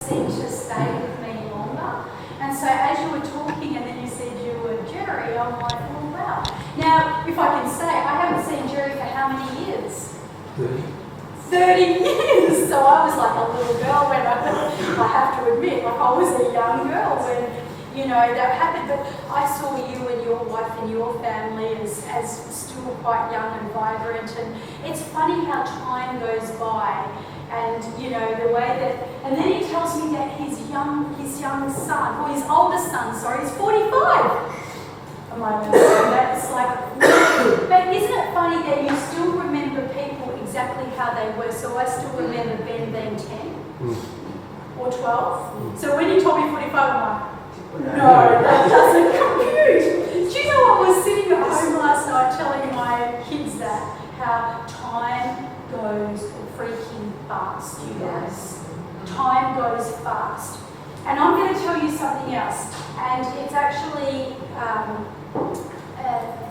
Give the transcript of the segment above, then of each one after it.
seemed to stay with me longer. And so as you were talking and then you said you were Jerry, I'm like, oh wow. Now, if I can say, I haven't seen Jerry for how many years? 30 years! So I was like a little girl when I have to admit, like I was a young girl when, you know, that happened. But I saw you and your wife and your family as still quite young and vibrant. And it's funny how time goes by. And you know the way that, and then he tells me that his young son, or his oldest son, sorry, is 45. Am I going to say that? It's like, but isn't it funny that you still remember people exactly how they were? So I still remember Ben being 10 or 12. So when you told me 45, I'm like, no, that doesn't compute. Do you know I was sitting at home last night telling my kids that how time goes freaking fast, you guys. Time goes fast. And I'm going to tell you something else. And it's actually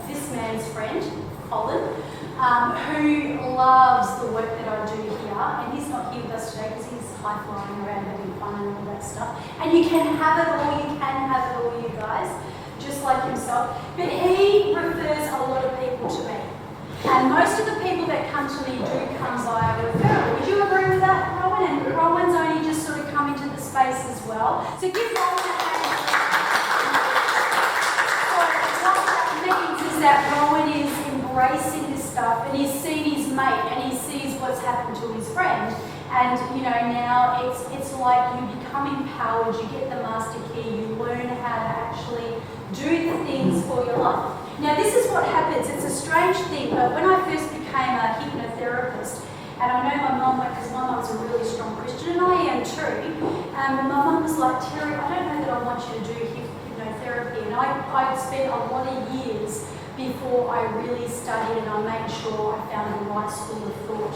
this man's friend, Colin, who loves the work that I do here. And he's not here with us today because he's high-flying around having fun and all that stuff. And you can have it all, you guys, just like himself. But he refers a lot of people to me. And most of the people that come to me do come via referral. Would you agree with that, Rowan? And Rowan's only just sort of come into the space as well. So give Rowan a hand. So what that means is that Rowan is embracing this stuff and he's seen his mate and he sees what's happened to his friend. And you know, now it's like you become empowered, you get the master key, you learn how to actually do the things for your life. Now this is what happens, it's a strange thing, but when I first became a hypnotherapist, and I know my mum, because my mum's a really strong Christian, and I am too, my mum was like, Terry, I don't know that I want you to do hypnotherapy, and I'd spent a lot of years before I really studied and I made sure I found the right school of thought.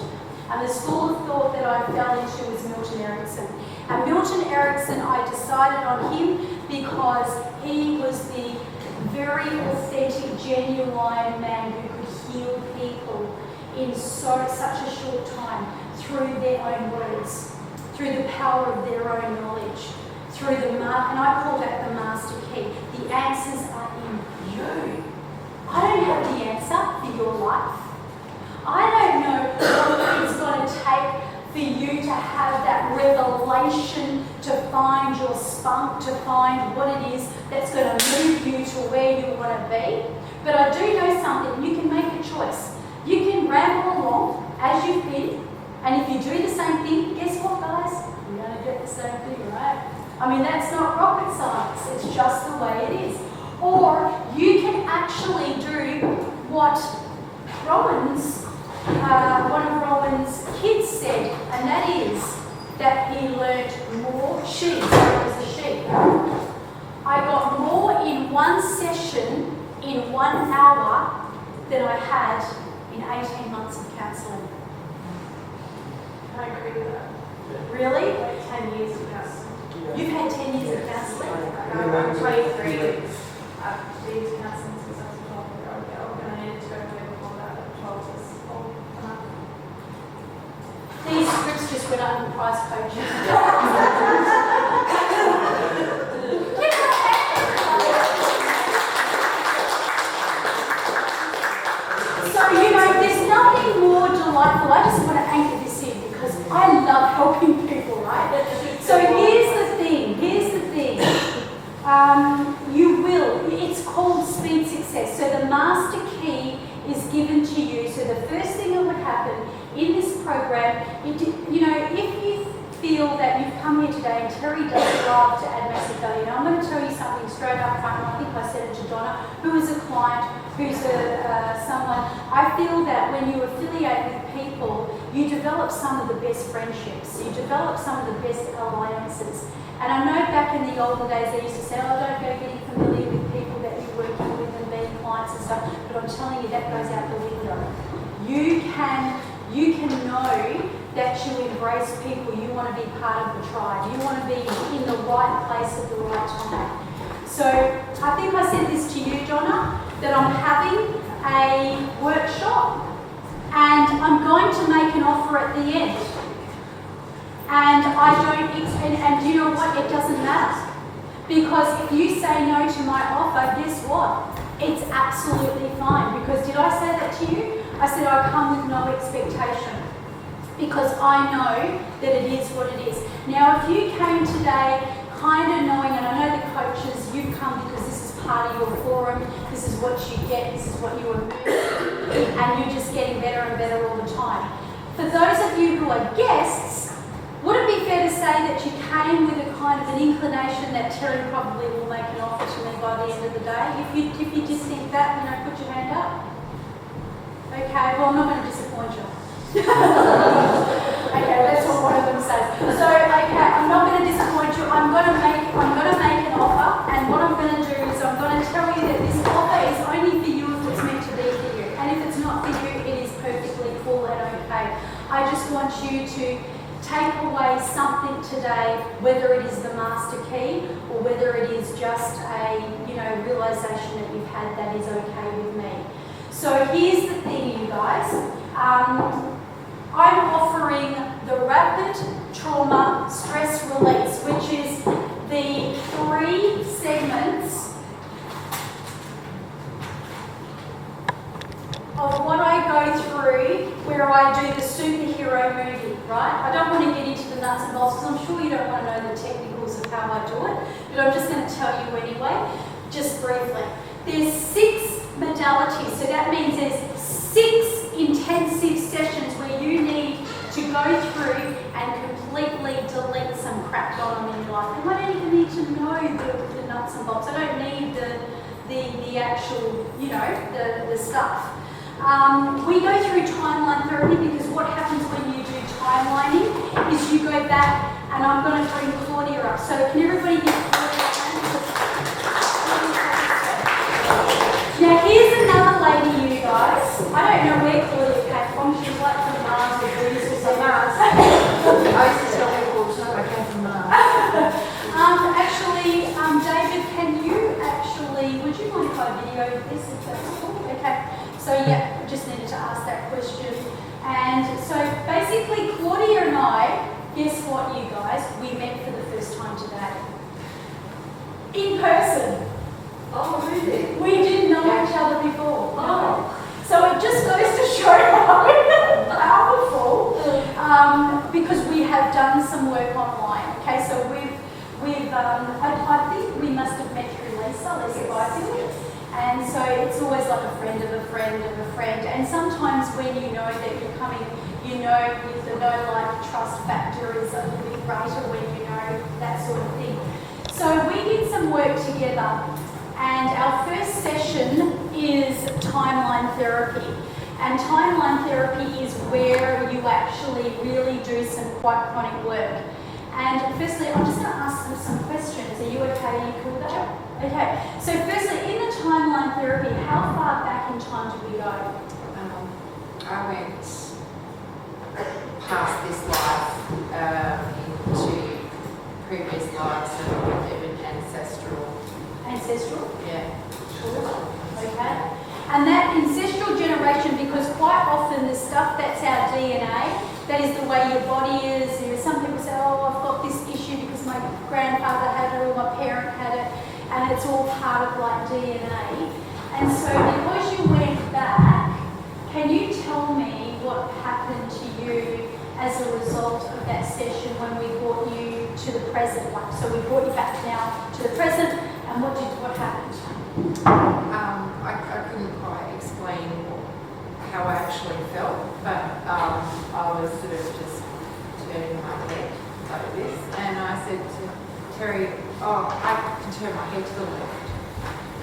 And the school of thought that I fell into was Milton Erickson. And Milton Erickson, I decided on him because he was the very authentic, genuine man who could heal people in such a short time through their own words, through the power of their own knowledge, through and I call that the master key. The answers are in you. I don't have the answer for your life. I don't know what it's going to take for you to have that revelation, to find your spunk, to find what it is that's going to move you to where you want to be. But I do know something, you can make a choice. You can ramble along as you've been, and if you do the same thing, guess what, guys? You're going to get the same thing, right? I mean, that's not rocket science, it's just the way it is. Or you can actually do what one of Rowan's kids said, and that is that he learnt more sheep. There was a sheep. I got more in one session in 1 hour than I had in 18 months of counselling. I agree with that. Really? Like 10 years of counselling. You've had 10 years of counselling? I'm 23. I've been to counselling since I was a 12-year-old girl, and I needed to go to bed before that at 12 years old. These scripts just went up in price, coaches. So, you know, there's nothing more delightful. I just want to anchor this in because I love helping people, right? So here's the thing. It's called speed success. So the master key is given to you. So the first thing that would happen in this program, if you feel that you've come here today, and Terry does love to add massive value. Now I'm going to tell you something straight up front, and I think I said it to Donna, who is a client, who's someone. I feel that when you affiliate with people, you develop some of the best friendships, you develop some of the best alliances. And I know back in the olden days they used to say, oh, don't go getting familiar with people that you're working with and being clients and stuff, but I'm telling you that goes out the window. You can know that you embrace people, you want to be part of the tribe, you want to be in the right place at the right time. So I think I said this to you, Donna, that I'm having a workshop and I'm going to make an offer at the end. And I don't, and you Because if you say no to my offer, guess what? It's absolutely fine. Because did I say that to you? I said I come with no expectation. Because I know that it is what it is. Now, if you came today kind of knowing, and I know the coaches, you've come because this is part of your forum, this is what you get, this is what you are moving, and you're just getting better and better all the time. For those of you who are guests, would it be fair to say that you came with a kind of an inclination that Terry probably will make an offer to me by the end of the day? If you just think that, put your hand up. Okay, well, I'm not going to disappoint you. Okay, that's what one of them says. So, okay, I'm not going to disappoint you. I'm going to make an offer, and what I'm going to do is I'm going to tell you that this offer is only for you if it's meant to be for you, and if it's not for you, it is perfectly cool and okay. I just want you to take away something today, whether it is the master key or whether it is just a realization that you've had that is okay with me. So here's the thing, you guys. I'm offering the rapid trauma stress release, which is the 3 segments of what I go through where I do the superhero movie, right? I don't want to get into the nuts and bolts because I'm sure you don't want to know the technicals of how I do it, but I'm just going to tell you anyway, just briefly. There's 6 modalities, so that means there's 6 intensive sessions where you need to go through and completely delete some crap going on in your life. And I don't even need to know the nuts and bolts. I don't need the actual, the stuff. We go through timeline therapy because what happens when you do timelining is you go back, and I'm going to bring Claudia up. So can everybody give Claudia a hand? Now here's another lady, you guys. I don't know where Claudia came from. She's like from Mars or Venus or something. Mars. I used to tell people I came from Mars. Actually, David, can you would you mind if I video this if that's cool? Okay. So yeah, I just needed to ask that question. And so basically Claudia and I, guess what you guys, we met for the first time today. In person. Oh, really? We didn't know each other before. No. So it just goes to show how powerful, because we have done some work online. Okay, so I think we must have met through Lisa Byfield. And so it's always like a friend of a friend of a friend. And sometimes when you know that you're coming, with the no-like trust factor is a little bit greater when you know that sort of thing. So we did some work together. And our first session is timeline therapy. And timeline therapy is where you actually really do some quite chronic work. And firstly, I'm just going to ask some questions. Are you okay? Are you cool with that? Okay. So firstly, in the timeline therapy, how far back in time did we go? I went past this life into previous lives and even ancestral. Ancestral? Yeah. Sure. Okay. And that ancestral generation, because quite often the stuff that's our DNA, that is the way your body is. Some people say, oh, I've got this issue because my grandfather had it or my parent had it, and it's all part of like DNA. And so because you went back, can you tell me what happened to you as a result of that session when we brought you to the present? Like, so we brought you back now to the present, and what happened? I couldn't quite explain how I actually felt, but I was sort of just turning my head like this, and I said to Terry, oh, I can turn my head to the left,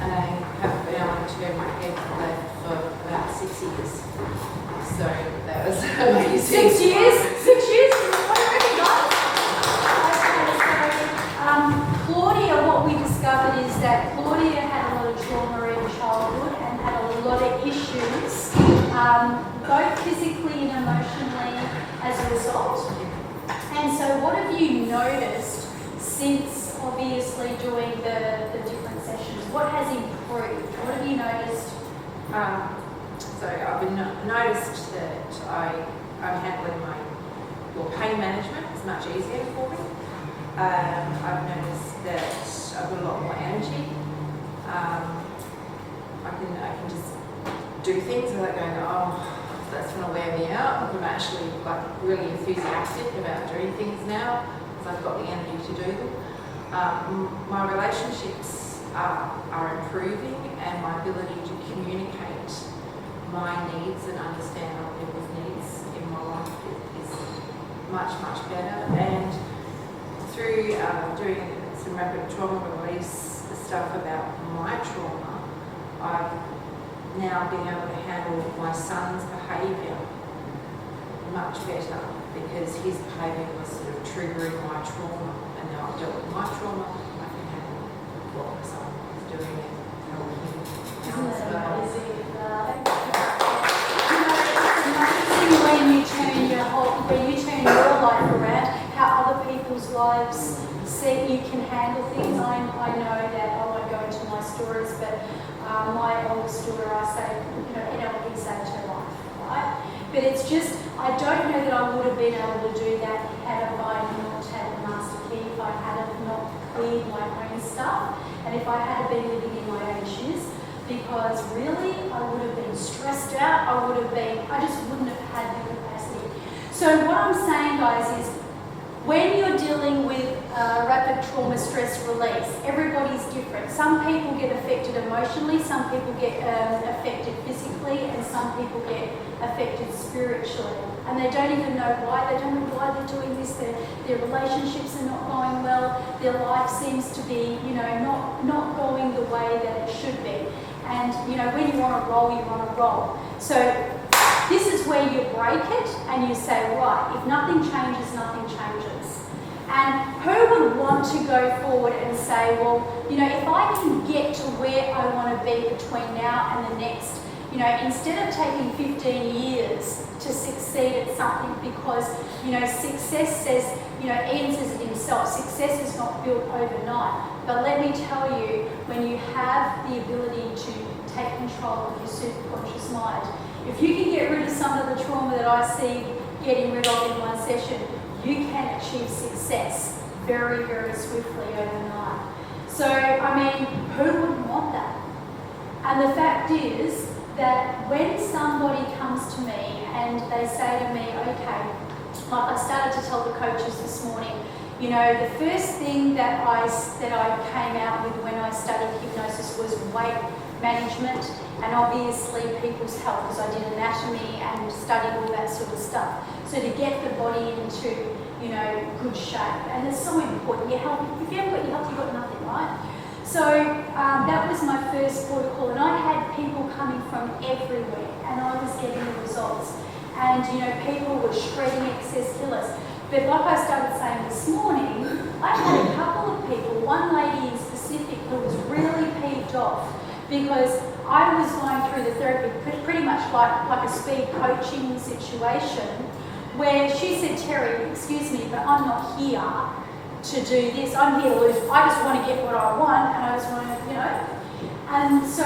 and I haven't been able to turn my head to the left for about 6 years. So that was amazing. 6 years? 6 years? What a really nice. Okay, so Claudia, what we discovered is that Claudia had a lot of trauma in childhood and had a lot of issues, both physically and emotionally as a result. And so what have you noticed since obviously doing the different sessions? What has improved? What have you noticed? So I've noticed that I'm handling your pain management is much easier for me. I've noticed that I've got a lot more energy. I can just do things without going, oh, that's going to wear me out. I'm actually like really enthusiastic about doing things now because I've got the energy to do them. My relationships are improving, and my ability to communicate my needs and understand other people's needs in my life is much, much better. And through doing some rapid trauma release stuff about my trauma, I've now been able to handle my son's behaviour much better because his behaviour was sort of triggering my trauma, and now I've dealt with my trauma, I can handle what my son is doing and help him now as well. When you turn your life around, how other people's lives see you can handle things. I know that I won't go into my stories, but my oldest daughter, I say, NLP saved her life, right? But it's just, I don't know that I would have been able to do that had I not had the master key, if I had not cleared my own stuff, and if I had been living in my own shoes, because really, I would have been stressed out, I just wouldn't have had the capacity. So what I'm saying, guys, is when you're dealing with rapid trauma stress release, everybody's different. Some people get affected emotionally, some people get affected physically, and some people get affected spiritually. And they don't even know why. They don't know why they're doing this. Their relationships are not going well. Their life seems to be, not going the way that it should be. And, when you want to roll, you want to roll. So this is where you break it and you say, right, if nothing changes, nothing changes. And who would want to go forward and say, well, if I can get to where I want to be between now and the next, instead of taking 15 years to succeed at something, because, success says, Ian says it himself, success is not built overnight. But let me tell you, when you have the ability to take control of your subconscious mind, if you can get rid of some of the trauma that I see getting rid of in one session, you can achieve success very, very swiftly overnight. So, who wouldn't want that? And the fact is that when somebody comes to me and they say to me, okay, like I started to tell the coaches this morning, the first thing that I came out with when I studied hypnosis was weight management and obviously people's health, because I did anatomy and studied all that sort of stuff. So to get the body into, good shape, and it's so important. Your health, if you haven't got your health, you've got nothing, right? So that was my first protocol, and I had people coming from everywhere, and I was getting the results. And people were shredding excess killers. But like I started saying this morning, I had a couple of people, one lady in specific who was really peeved off because I was going through the therapy pretty much like a speed coaching situation, where she said, Terry, excuse me, but I'm not here to do this. I'm here to lose. I just want to get what I want, and I just want to, And so,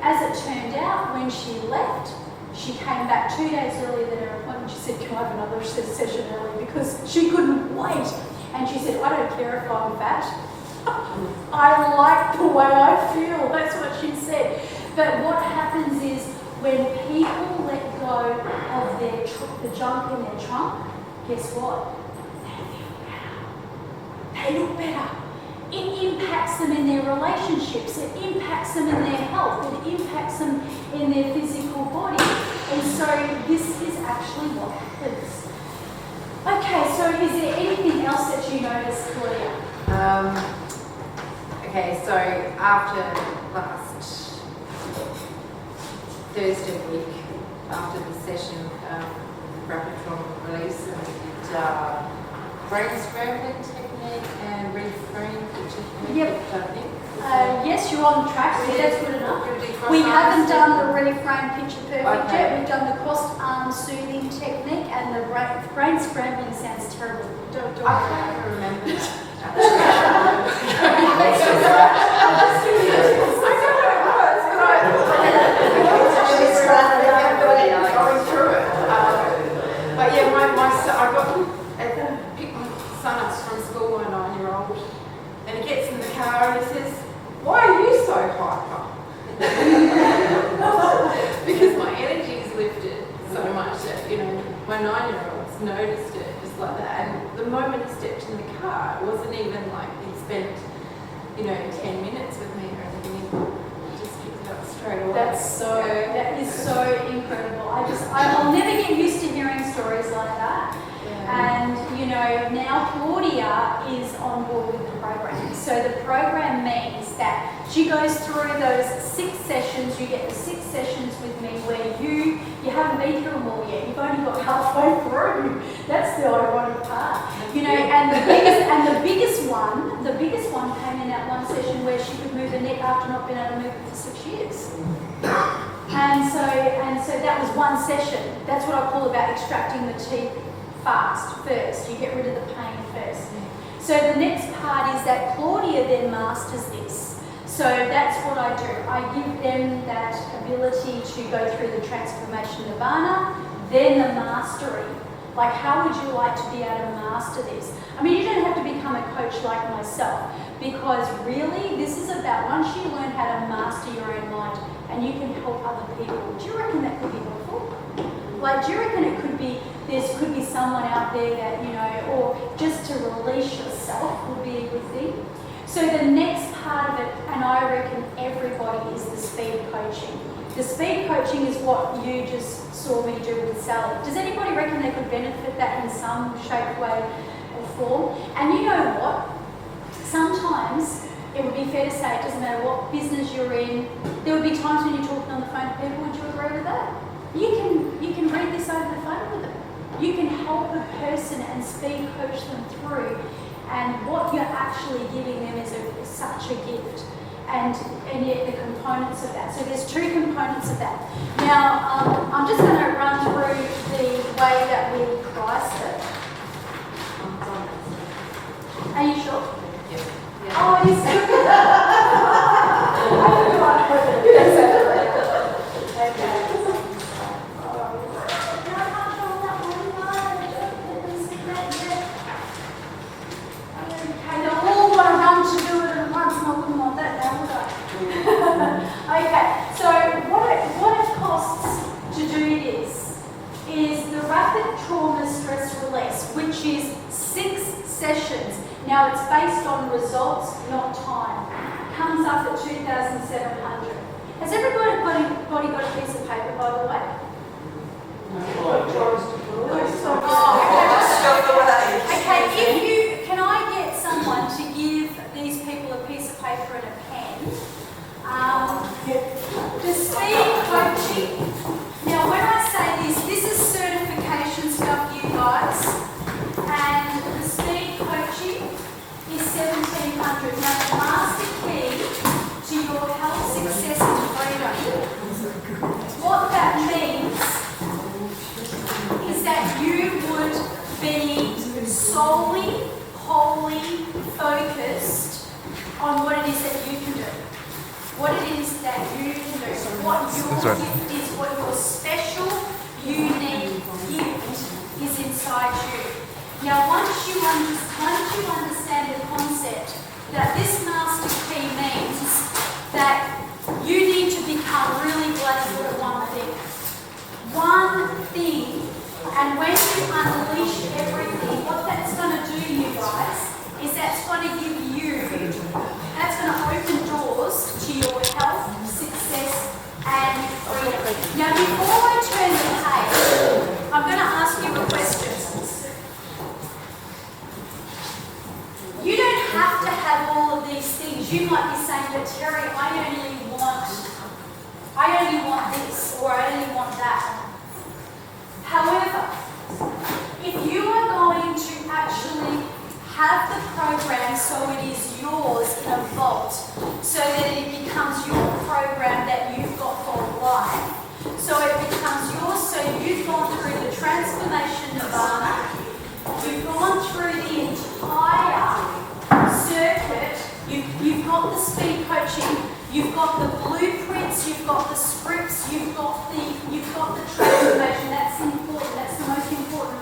as it turned out, when she left, she came back 2 days earlier than her appointment. She said, can I have another session early? Because she couldn't wait. And she said, I don't care if I'm fat. I like the way I feel. That's what she said. But what happens is when people let go of the junk in their trunk, guess what? They look better. It impacts them in their relationships, it impacts them in their health, it impacts them in their physical body. And so this is actually what happens. Okay, so is there anything else that you noticed, Claudia? Okay, so after last Thursday week, after the session, rapid trauma release, and we did brain scrambling technique and reframe technique, Yep. which I think. Yes, you're on track, so that's good enough. We haven't done the reframe picture perfect yet. We've done the crossed arm soothing technique, and the brain scrambling sounds terrible. Don't do it. I can't even remember that. But yeah, I picked my son up from school, my 9-year-old, car and he says, "Why are you so hyper?" Because my energy is lifted so much that, my 9-year-old's noticed it just like that. And the moment he stepped in the car, it wasn't even like he spent, 10 minutes with me or anything. He just picked it up straight away. That is so incredible. I'll never get used to hearing stories like that. And, now Claudia is on board with the program. So the program means that she goes through those 6 sessions. You get the 6 sessions with me where you haven't been through them all yet. You've only got halfway through. That's the ironic part. And the biggest one came in that one session where she could move her neck after not being able to move it for 6 years. And so that was one session. That's what I call about extracting the teeth first. You get rid of the pain first. So the next part is that Claudia then masters this. So that's what I do. I give them that ability to go through the transformation nirvana, then the mastery. Like, how would you like to be able to master this? I mean, you don't have to become a coach like myself, because really this is about once you learn how to master your own mind and you can help other people. Do you reckon that could be helpful? Like, do you reckon it could be, there could be someone out there that, or just to release yourself would be a good thing? So the next part of it, and I reckon everybody, is the speed coaching. The speed coaching is what you just saw me do with Sally. Does anybody reckon they could benefit that in some shape, way or form? And you know what? Sometimes it would be fair to say it doesn't matter what business you're in. There would be times when you're talking on the phone to people. Would you agree with that? You can read this over the phone with them. You can help a person and speed coach them through, and what you're actually giving them is such a gift, and yet the components of that. So there's 2 components of that. Now I'm just going to run through the way that we priced it. Are you sure? Yes. Oh, it is good. Okay. Okay, so what it costs to do this is the rapid trauma stress release, which is 6 sessions. Now it's based on results, not time. Comes up at 2,700. Has everybody got a piece of paper, by the way? Okay, can I get someone to give these people a piece of paper and a pen? The speed coaching. Now, when I say this is certification stuff, you guys, and the speed coaching is 1,700. Now, the master key to your health, success, and freedom. What that means is that you would be solely, wholly focused on what it is that you can do. What it is that you can do. What your gift is, what your special, unique gift is inside you. Now, once you understand the concept that this master key means that you need to become really blessed with one thing. One thing. And when you unleash everything, what that's going to do, you guys, is that's going to give you, that's going to open doors to your health, success, and freedom. Now, before I turn the page, I'm going to ask you a question. You don't have to have all of these things. You might be saying, but Terry, I only want this, or I only want that. However, if you are going to actually have the program so it is yours in a vault, so that it becomes your program that you've got for life, so it becomes yours, so you've gone through the transformation nirvana, you've gone through the entire circuit, you've got the speed coaching, you've got the blueprints, you've got the scripts, you've got the transformation. That's important. That's the most important.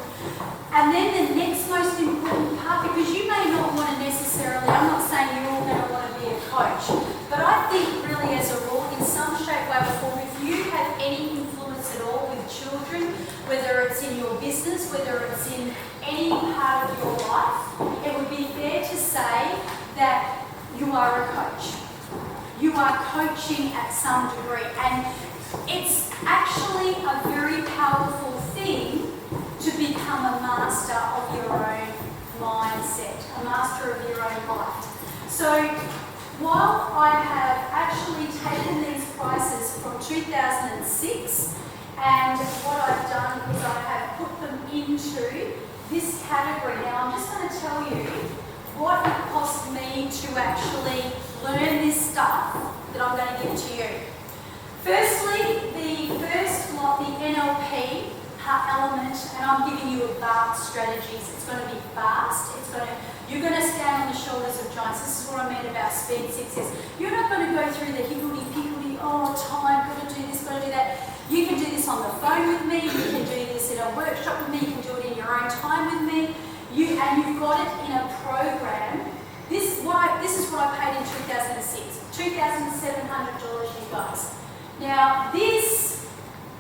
And then the next most important part, because you may not want to necessarily, I'm not saying you're all going to want to coach. But I think really as a rule, in some shape, way or form, if you have any influence at all with children, whether it's in your business, whether it's in any part of your life, it would be fair to say that you are a coach. You are coaching at some degree, and it's actually a very powerful thing to become a master of your own mindset, a master of your own life. So while I have actually taken these prices from 2006, and what I've done is I have put them into this category. Now I'm just going to tell you what it cost me to actually learn this stuff that I'm going to give to you. Firstly, the first lot, the NLP element, and I'm giving you advanced strategies. It's going to be fast. You're going to stand on the shoulders of giants. This is what I meant about speed success. You're not going to go through the higgledy-piggledy, time, got to do this, got to do that. You can do this on the phone with me. You can do this in a workshop with me. You can do it in your own time with me. And you've got it in a program. This is what I paid in 2006, $2,700, you guys. Now this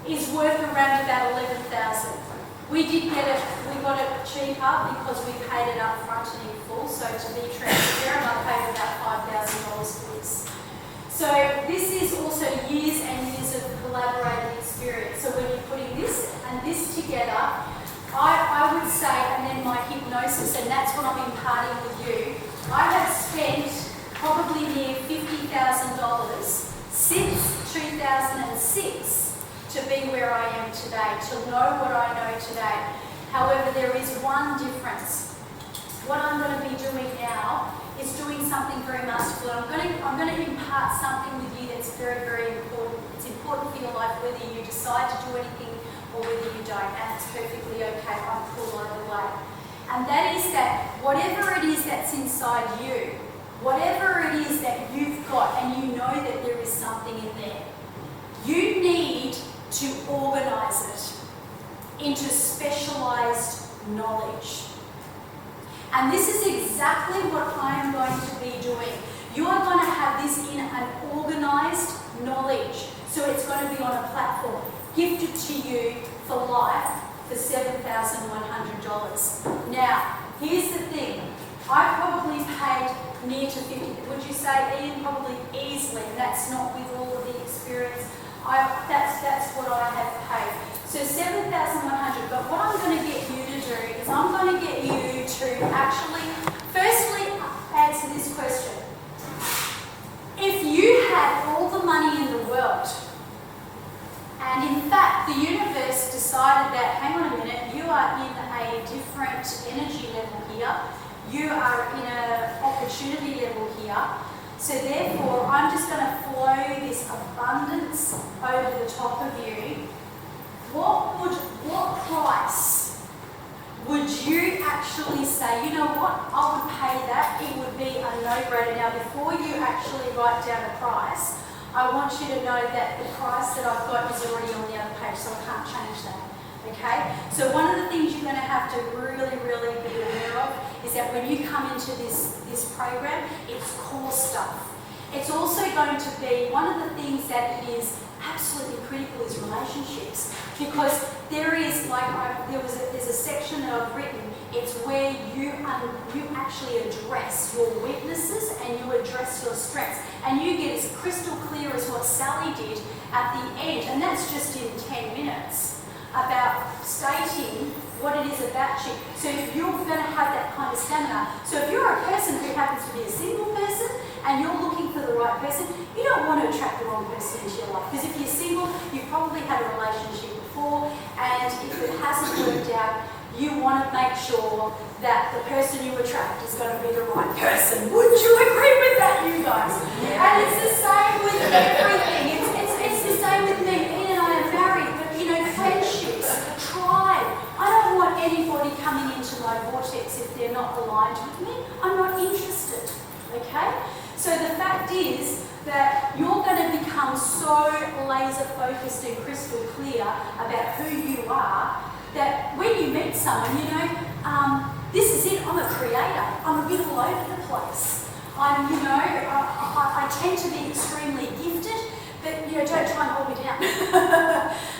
is worth around about $11,000. We got it cheaper because we paid it up front and in full. So to be transparent, I paid about $5,000 for this. So this is also years and years of collaborative experience. So when you're putting this and this together, I would say, and then my hypnosis, and that's what I'm imparting with you, I have spent probably near $50,000 since 2006 to be where I am today, to know what I know today. However, there is one difference. What I'm going to be doing now is doing something very masterful. I'm going to impart something with you that's very, very important. It's important for your life whether you decide to do anything or whether you don't, and it's perfectly okay. I'm cool either way. And that is that whatever it is that's inside you, whatever it is that you've got, and you know that there is something in there, you need to organise it into specialised knowledge. And this is exactly what I am going to be doing. You are going to have this in an organised knowledge. So it's going to be on a platform, gifted to you for life for $7,100. Now, here's the thing. I probably paid near to 50, would you say, Ian? Probably easily, and that's not with all of the experience. That's what I have paid. So $7,100, but what I'm going to get you to do is I'm going to get you to actually, firstly, answer this question. If you had all the money in the world, and in fact, the universe decided that, hang on a minute, you are in a different energy level here, you are in an opportunity level here, so therefore, I'm just going to flow this abundance over the top of you. What price would you actually say, you know what, I would pay that, it would be a no-brainer. Now, before you actually write down a price, I want you to know that the price that I've got is already on the other page, so I can't change that. Okay? So one of the things you're going to have to really, really be aware of is that when you come into this program, it's core stuff. It's also going to be, one of the things that it is absolutely critical is relationships, because there is, there's a section that I've written, it's where you actually address your weaknesses and you address your strengths, and you get as crystal clear as what Sally did at the end, and that's just in 10 minutes, about stating what it is about you. So if you're going to have that kind of stamina, so if you're a person who happens to be a single person and you're looking for the right person, you don't want to attract the wrong person into your life, because if you're single, you've probably had a relationship before, and if it hasn't worked out, you want to make sure that the person you attract is going to be the right person. Wouldn't you agree with that, you guys? Yeah. And it's the same with everything. It's the same with me. Ian and I are married, but friendships, tribe. I don't want anybody coming into my vortex if they're not aligned with me. I'm not interested. Okay? So the fact is that you're going to become so laser focused and crystal clear about who you are, that when you meet someone, this is it, I'm a creator, I'm a bit all over the place. I'm, you know, I tend to be extremely gifted, but, you know, don't try and hold me down.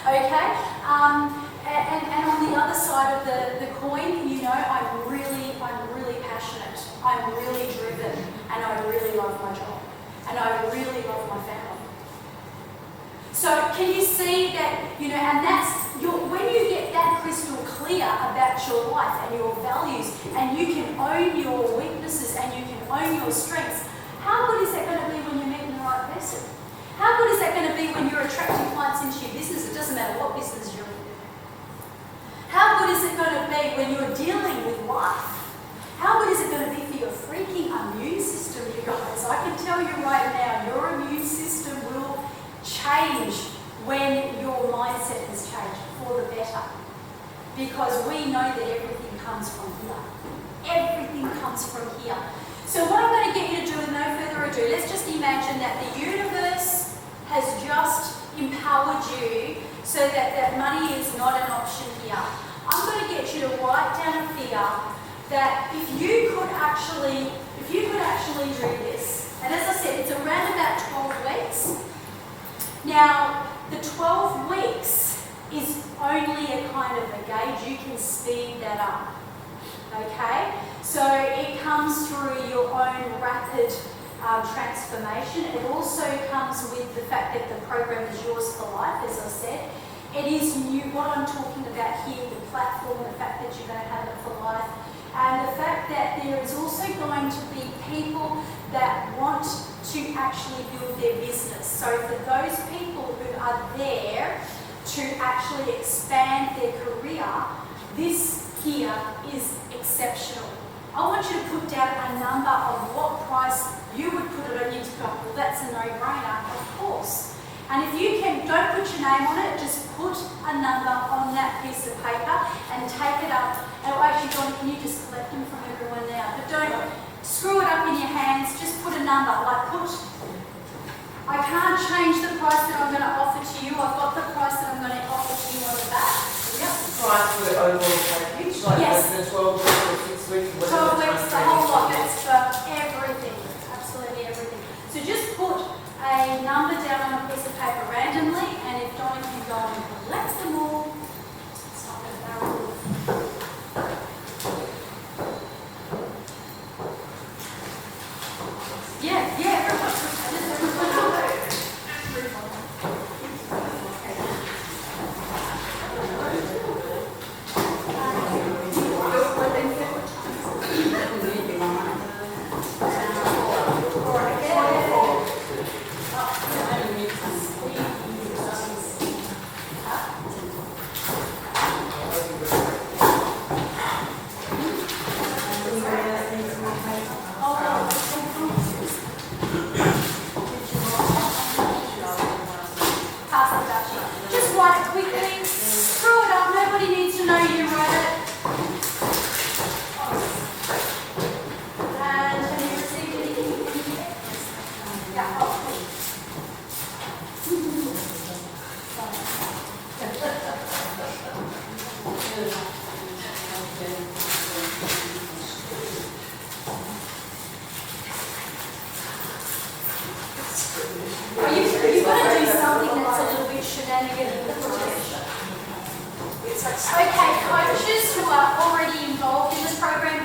Okay? And on the other side of the coin, you know, I'm really passionate. I'm really driven, and I really love my job, and I really love my family. So can you see that, you know, and when you get that crystal clear about your life and your values, and you can own your weaknesses and you can own your strengths, how good is that going to be when you're meeting the right person? How good is that going to be when you're attracting clients into your business? It doesn't matter what business you're in. How good is it going to be when you're dealing with life? How good is it going to be for your freaking immune system, you guys? I can tell you right now, your immune system will change when your mindset has changed for the better. Because we know that everything comes from here. Everything comes from here. So what I'm going to get you to do with no further ado, let's just imagine that the universe has just empowered you so that money is not an option here. I'm going to get you to write down a figure that if you could actually do this, and as I said, it's around about 12 weeks. Now, the 12 weeks is only a kind of a gauge. You can speed that up, okay? So it comes through your own rapid transformation. It also comes with the fact that the program is yours for life, as I said. It is new, what I'm talking about here, the platform, the fact that you're going to have it for life, and the fact that there is also going to be people that want to actually build their business. So for those people who are there to actually expand their career, this here is exceptional. I want you to put down a number of what price you would put it on. You go, well, that's a no-brainer, of course. And if you don't put your name on it, just put a number on that piece of paper and take it up. And actually, John, can you just collect them from everyone now? But don't screw it up in your hands, just put a number. I can't change the price that I'm going to offer to you. I've got the price that I'm going to offer to you on the back. Yep. Price for the overall package, like Yes. the 12 weeks or 6 weeks, 12 weeks, the whole lot, that's for everything, absolutely everything. So just put a number down on a piece of paper randomly, and if Donna can go and collect them all, it's not going to barrel. Yeah, everyone. Just write it quickly. Screw it up. Nobody needs to know you wrote it. And have you received anything? Yeah. Oh, You've got to do something that's a little bit shenanigan. Okay, coaches who are already involved in this program,